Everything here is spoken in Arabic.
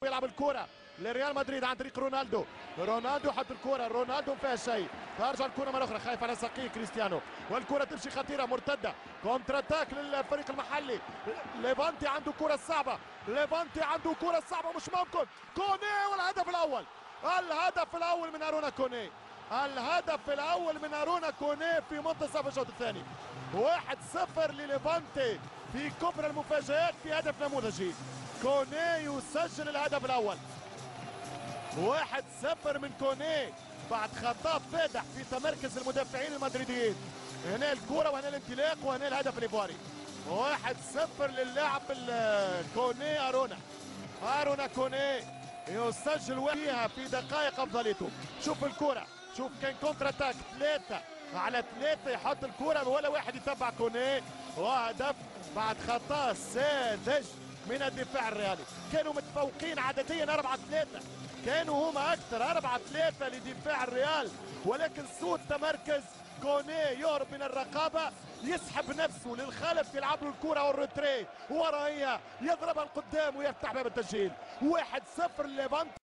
يلعب الكرة لريال مدريد عن طريق رونالدو. رونالدو حط الكرة، رونالدو فيها شيء، ترجع الكرة مرة أخرى، خايف على ساقيه كريستيانو، والكرة تمشي خطيرة مرتدة، كونتر اتاك للفريق المحلي. ليفانتي عنده كرة صعبة، ليفانتي عنده كرة صعبة مش ممكن. كوني والهدف الأول، الهدف الأول من أرونا كوني، الهدف الأول من أرونا كوني في منتصف الشوط الثاني. 1-0 لليفانتي في كبرى المفاجآت في هدف نموذجي. كوني يسجل الهدف الأول. 1-0 من كوني بعد خطأ فادح في تمركز المدافعين المدريديين. هنا الكرة وهنا الانطلاق وهنا الهدف الإيفواري. 1-0 للاعب كوني أرونا كوني يسجل فيها في دقائق أفضليته. شوف الكرة، شوف كان كونتر اتاك 3-على-3 يحط الكرة ولا واحد يتبع كوني، وهدف بعد خطأ ساذج من الدفاع الريالي. كانوا متفوقين عدديا 4-3، كانوا هما أكثر 4-3 لدفاع الريال، ولكن سوء التمركز. كوني يهرب من الرقابة، يسحب نفسه للخلف، يلعب له الكرة والروتري ورا هي يضربها لقدام ويفتح باب التسجيل. 1-0 ليفانتي.